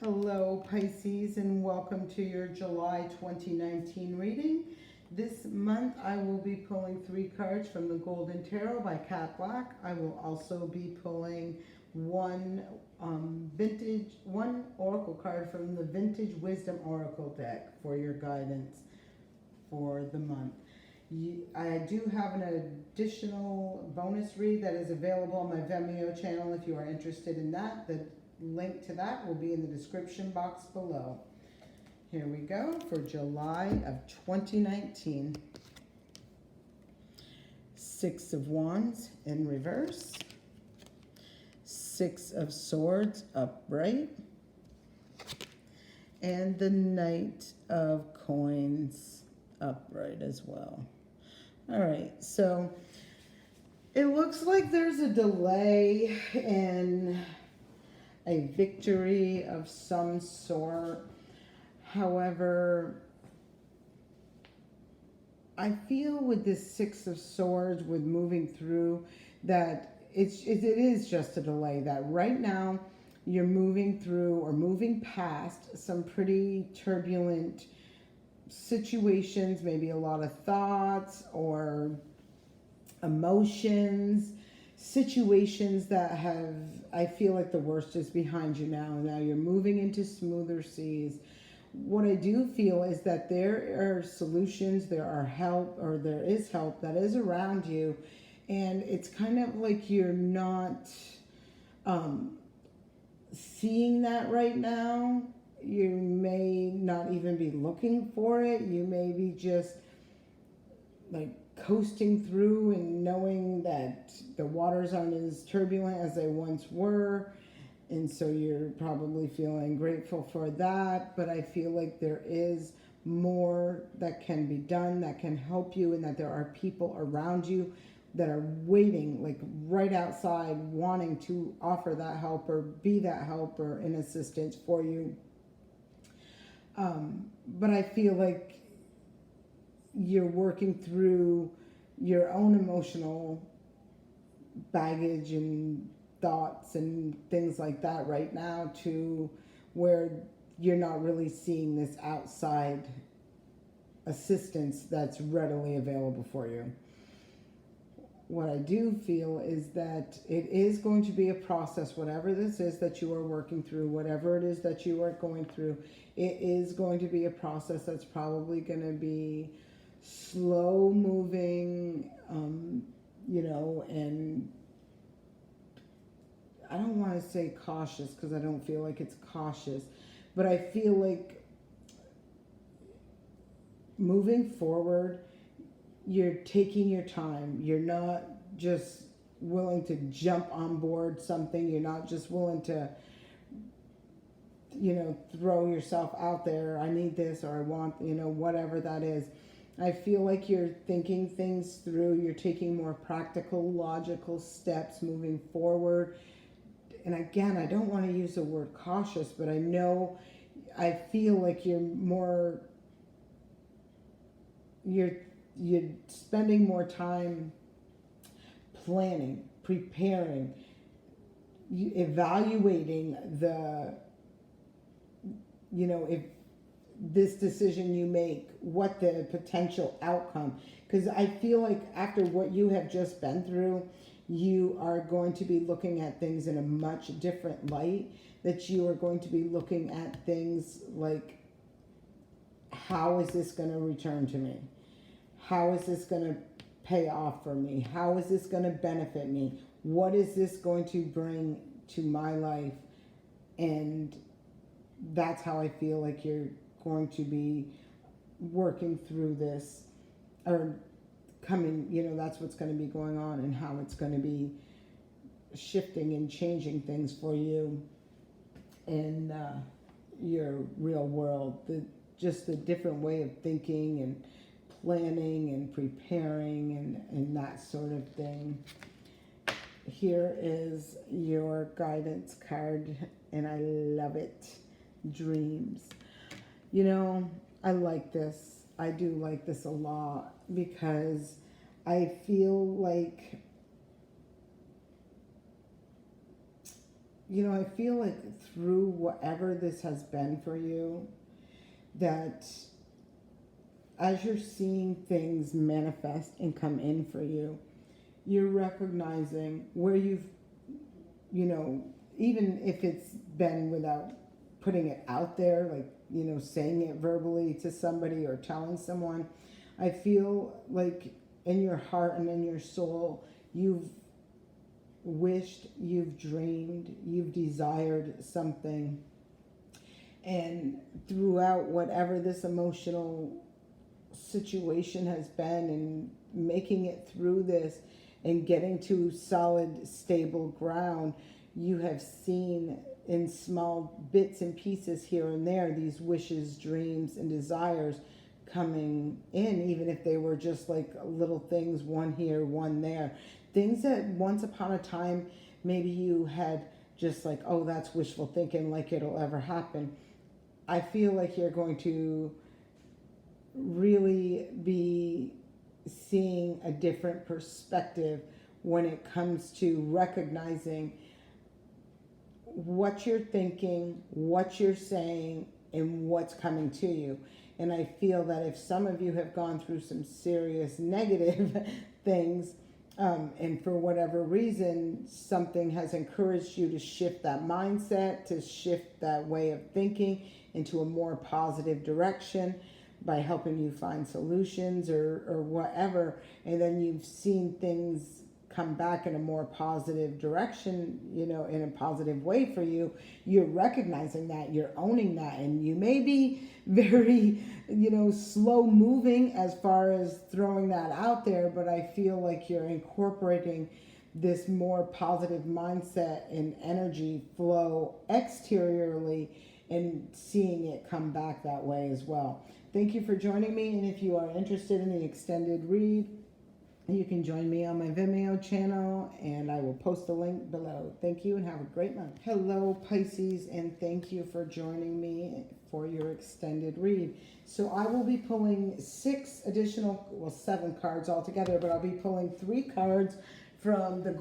Hello, Pisces, and welcome to your July 2019 reading. This month, I will be pulling 3 cards from the Golden Tarot by Kat Black. I will also be pulling one oracle card from the Vintage Wisdom Oracle deck for your guidance for the month. I do have an additional bonus read that is available on my Vimeo channel if you are interested in that. The link to that will be in the description box below. Here we go for July of 2019. 6 of Wands in reverse. 6 of Swords upright. And the Knight of Coins upright as well. All right, so it looks like there's a delay in a victory of some sort. However, I feel with this 6 of Swords, with moving through, that it is just a delay. That right now you're moving through or moving past some pretty turbulent situations, maybe a lot of thoughts or emotions, situations that have, I feel like the worst is behind you now. Now you're moving into smoother seas. What I do feel is that there are solutions, there are help, or there is help that is around you, and it's kind of like you're not seeing that right now. You may not even be looking for it. You may be just like coasting through and knowing that the waters aren't as turbulent as they once were. And so you're probably feeling grateful for that. But I feel like there is more that can be done, that can help you, and that there are people around you that are waiting, like right outside, wanting to offer that help or be that help or an assistance for you. But I feel like you're working through your own emotional baggage and thoughts and things like that right now, to where you're not really seeing this outside assistance that's readily available for you. What I do feel is that it is going to be a process, whatever this is that you are working through, whatever it is that you are going through, it is going to be a process that's probably going to be slow moving, and I don't want to say cautious because I don't feel like it's cautious, but I feel like moving forward, you're taking your time. You're not just willing to jump on board something. You're not just willing to, throw yourself out there. I need this, or I want, whatever that is. I feel like you're thinking things through. You're taking more practical, logical steps moving forward. And again, I don't want to use the word cautious, but I feel like you're spending more time planning, preparing, evaluating if this decision you make, what the potential outcome. Because I feel like after what you have just been through, you are going to be looking at things in a much different light, that you are going to be looking at things like, how is this going to return to me? How is this going to pay off for me? How is this going to benefit me? What is this going to bring to my life? And that's how I feel like you're going to be working through this, or coming, that's what's going to be going on, and how it's going to be shifting and changing things for you in your real world. Just a different way of thinking and planning and preparing and that sort of thing. Here is your guidance card, and I love it. Dreams. I like this. I do like this a lot, because I feel like I feel like through whatever this has been for you, that as you're seeing things manifest and come in for you, you're recognizing where you've, even if it's been without putting it out there, like, saying it verbally to somebody or telling someone, I feel like in your heart and in your soul, you've wished, you've dreamed, you've desired something. And throughout whatever this emotional situation has been, and making it through this and getting to solid, stable ground, you have seen in small bits and pieces here and there these wishes, dreams, and desires coming in, even if they were just like little things, one here, one there. Things that once upon a time maybe you had just like, oh, that's wishful thinking, like it'll ever happen. I feel like you're going to really be seeing a different perspective when it comes to recognizing what you're thinking, what you're saying, and what's coming to you. And I feel that if some of you have gone through some serious negative things, and for whatever reason, something has encouraged you to shift that mindset, to shift that way of thinking into a more positive direction by helping you find solutions or whatever, and then you've seen things come back in a more positive direction, in a positive way for you, you're recognizing that, you're owning that, and you may be very, slow moving as far as throwing that out there, but I feel like you're incorporating this more positive mindset and energy flow exteriorly and seeing it come back that way as well. Thank you for joining me, and if you are interested in the extended read, you can join me on my Vimeo channel, and I will post the link below. Thank you and have a great month. Hello, Pisces, and thank you for joining me for your extended read. So I will be pulling 7 cards altogether, but I'll be pulling 3 cards from the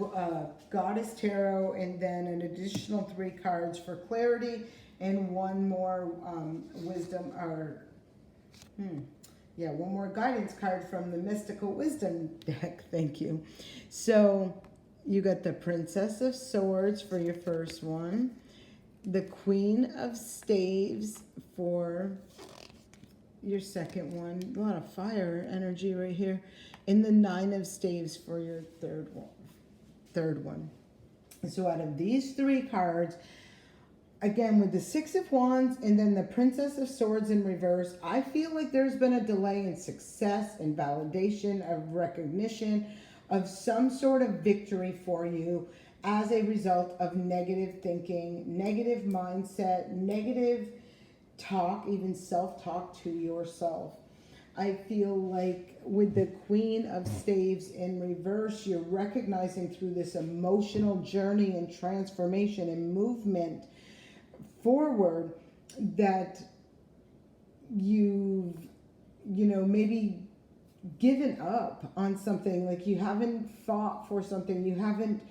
Goddess Tarot, and then an additional 3 cards for clarity, and one more wisdom, one more guidance card from the Mystical Wisdom deck. Thank you. So you got the Princess of Swords for your first one, the Queen of Staves for your second one, a lot of fire energy right here, and the Nine of Staves for your third one. So out of these 3 cards, again, with the Six of Wands and then the Princess of Swords in reverse, I feel like there's been a delay in success and validation, of recognition, of some sort of victory for you as a result of negative thinking, negative mindset, negative talk, even self-talk to yourself. I feel like with the Queen of Staves in reverse, you're recognizing through this emotional journey and transformation and movement forward that you've maybe given up on something, like you haven't fought for something, you haven't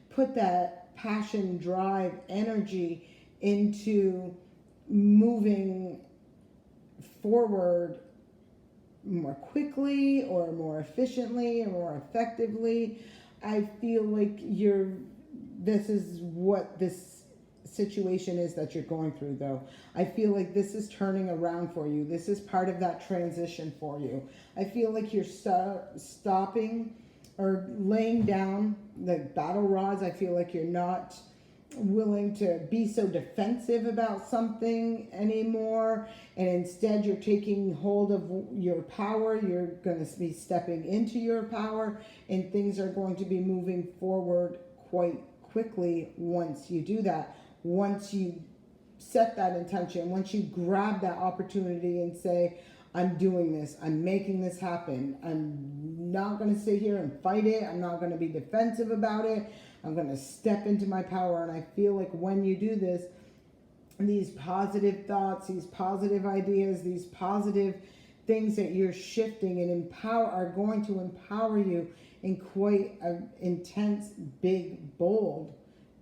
put that passion, drive, energy into moving forward more quickly or more efficiently or more effectively. I feel like this is what this situation is that you're going through, though. I feel like this is turning around for you. This is part of that transition for you. I feel like you're stopping or laying down the battle rods. I feel like you're not willing to be so defensive about something anymore, and instead you're taking hold of your power. You're going to be stepping into your power, and things are going to be moving forward quite quickly once you do that. Once you set that intention, once you grab that opportunity and say, I'm doing this, I'm making this happen, I'm not going to sit here and fight it, I'm not going to be defensive about it, I'm going to step into my power. And I feel like when you do this, these positive thoughts, these positive ideas, these positive things that you're shifting and are going to empower you in quite an intense, big, bold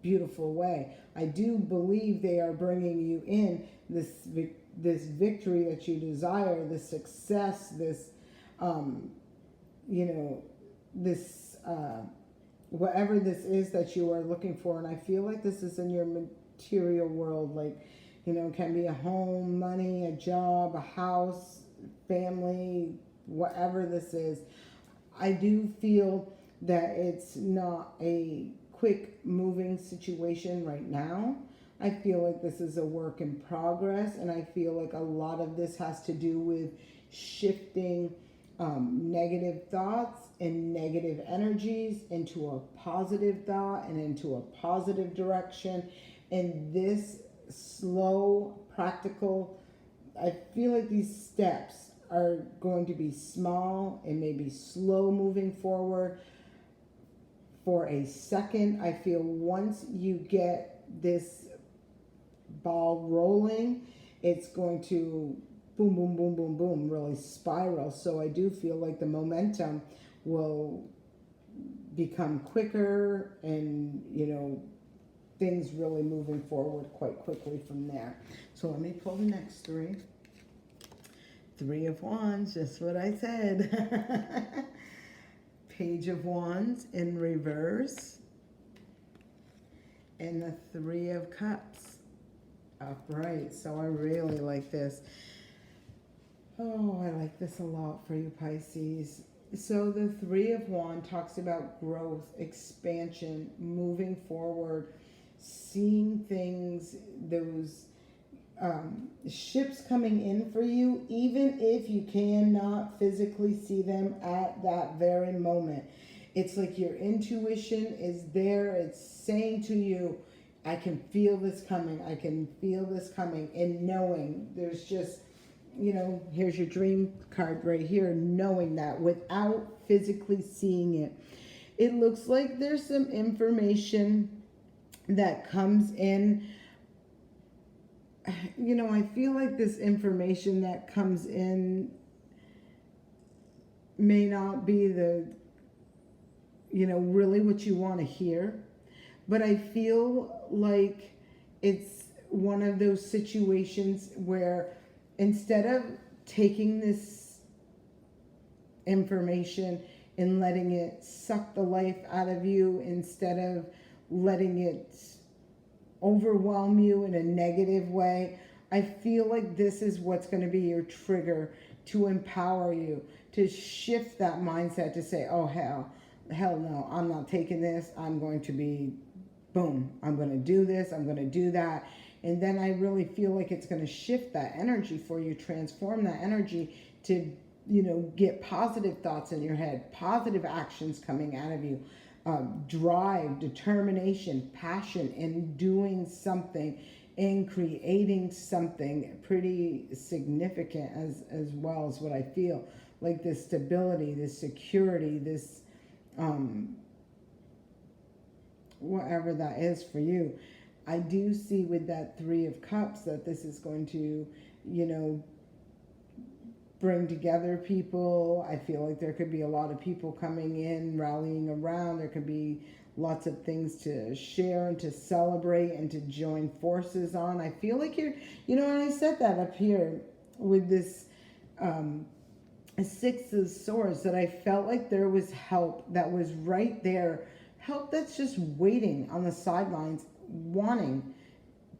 beautiful way. I do believe they are bringing you in this victory that you desire, this success, this, you know, this, whatever this is that you are looking for. And I feel like this is in your material world, like, you know, it can be a home, money, a job, a house, family, whatever this is. I do feel that it's not a quick moving situation right now. I feel like this is a work in progress, and I feel like a lot of this has to do with shifting negative thoughts and negative energies into a positive thought and into a positive direction. And this slow, practical, I feel like these steps are going to be small and maybe slow moving forward for a second. I feel once you get this ball rolling, it's going to boom, boom, boom, boom, boom, really spiral. So I do feel like the momentum will become quicker and, you know, things really moving forward quite quickly from there. So let me pull the next three. Three of Wands, just what I said. Page of Wands in reverse. And the Three of Cups upright. So I really like this. Oh, I like this a lot for you, Pisces. So the Three of Wands talks about growth, expansion, moving forward, seeing things, those ships coming in for you, even if you cannot physically see them at that very moment. It's like your intuition is there. It's saying to you, I can feel this coming. I can feel this coming. And knowing there's just, you know, here's your dream card right here, knowing that without physically seeing it. It looks like there's some information that comes in. You know, I feel like this information that comes in may not be the, you know, really what you want to hear. But I feel like it's one of those situations where instead of taking this information and letting it suck the life out of you, instead of letting it overwhelm you in a negative way, I feel like this is what's going to be your trigger to empower you, to shift that mindset, to say, oh, hell no, I'm not taking this. I'm going to be, boom, I'm going to do this, I'm going to do that. And then I really feel like it's going to shift that energy for you, transform that energy to, you know, get positive thoughts in your head, positive actions coming out of you. Drive, determination, passion in doing something, in creating something pretty significant as well as what I feel like, this stability, this security, this whatever that is for you. I do see with that Three of Cups that this is going to, you know, bring together people. I feel like there could be a lot of people coming in, rallying around. There could be lots of things to share and to celebrate and to join forces on. I feel like you're, you know, and I said that up here with this Six of Swords, that I felt like there was help that was right there. Help that's just waiting on the sidelines, wanting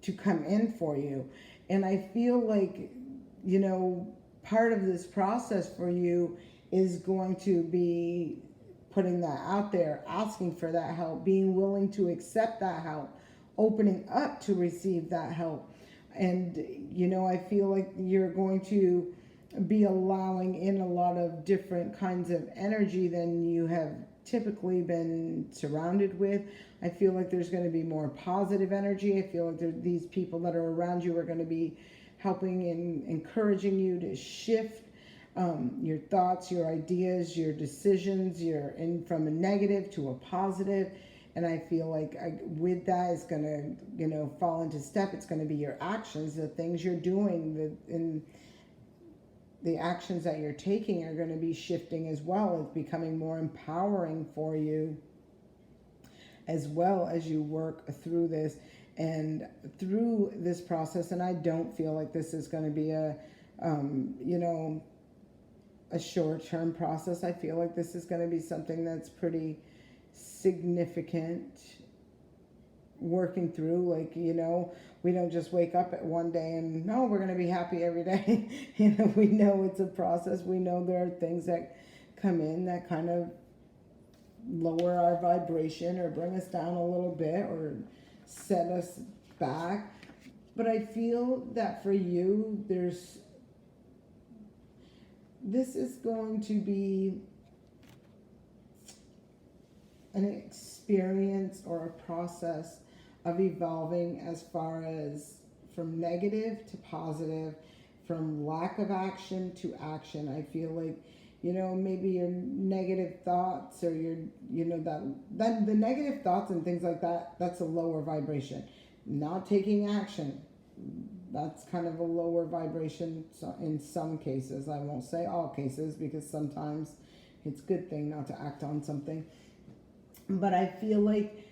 to come in for you. And I feel like, you know, part of this process for you is going to be putting that out there, asking for that help, being willing to accept that help, opening up to receive that help. And, you know, I feel like you're going to be allowing in a lot of different kinds of energy than you have typically been surrounded with. I feel like there's going to be more positive energy. I feel like these people that are around you are going to be helping and encouraging you to shift your thoughts, your ideas, your decisions, from a negative to a positive. And I feel like with that, it's going to, you know, fall into step. It's going to be your actions, the things you're doing, the actions that you're taking are going to be shifting as well. It's becoming more empowering for you. as well as you work through this and through this process. And I don't feel like this is going to be you know, a short-term process. I feel like this is going to be something that's pretty significant working through. Like, you know, we don't just wake up at one day and no, we're going to be happy every day. You know, we know it's a process. We know there are things that come in that kind of lower our vibration or bring us down a little bit or set us back. But I feel that for you, this is going to be an experience or a process of evolving as far as from negative to positive, from lack of action to action. I feel like, you know, maybe your negative thoughts or your, you know, that the negative thoughts and things like that, that's a lower vibration. Not taking action, that's kind of a lower vibration in some cases. I won't say all cases because sometimes it's a good thing not to act on something. But I feel like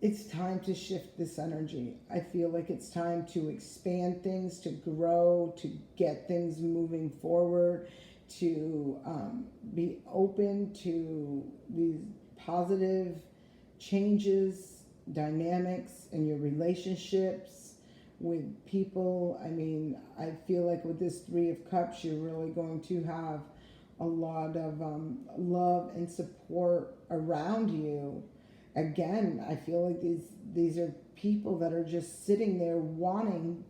it's time to shift this energy. I feel like it's time to expand things, to grow, to get things moving forward, to be open to these positive changes, dynamics in your relationships with people. I mean, I feel like with this Three of Cups, you're really going to have a lot of love and support around you. Again, I feel like these are people that are just sitting there wanting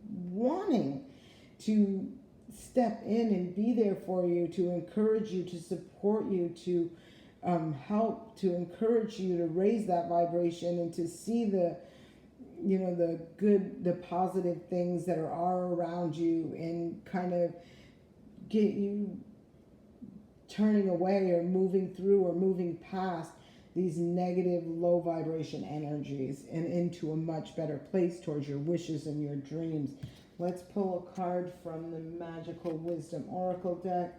to step in and be there for you, to encourage you, to support you, to help, to encourage you to raise that vibration and to see the, you know, the good, the positive things that are around you and kind of get you turning away or moving through or moving past these negative low vibration energies and into a much better place towards your wishes and your dreams. Let's pull a card from the Magical Wisdom Oracle deck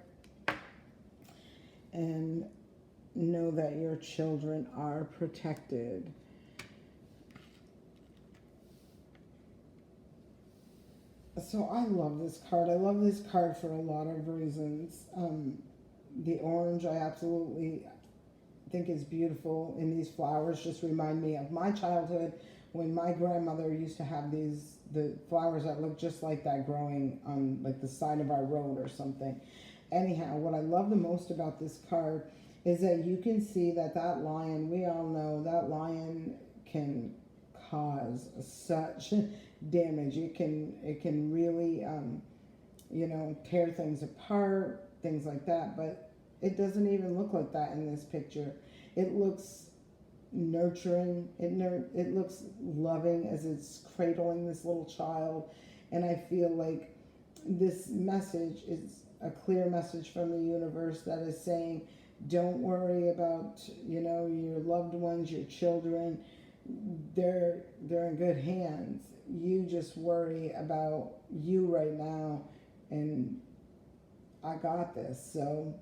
and know that your children are protected. So I love this card. I love this card for a lot of reasons. The orange I absolutely think is beautiful, and these flowers just remind me of my childhood when my grandmother used to have the flowers that look just like that growing on like the side of our road or something. Anyhow, what I love the most about this card is that you can see that lion, we all know that lion can cause such damage. It can really you know, tear things apart, things like that, but it doesn't even look like that in this picture. It looks nurturing. It looks loving as it's cradling this little child. And I feel like this message is a clear message from the universe that is saying, don't worry about, you know, your loved ones, your children. They're in good hands. You just worry about you right now, and I got this. So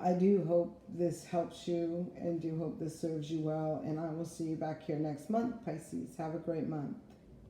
I do hope this helps you and do hope this serves you well. And I will see you back here next month, Pisces. Have a great month.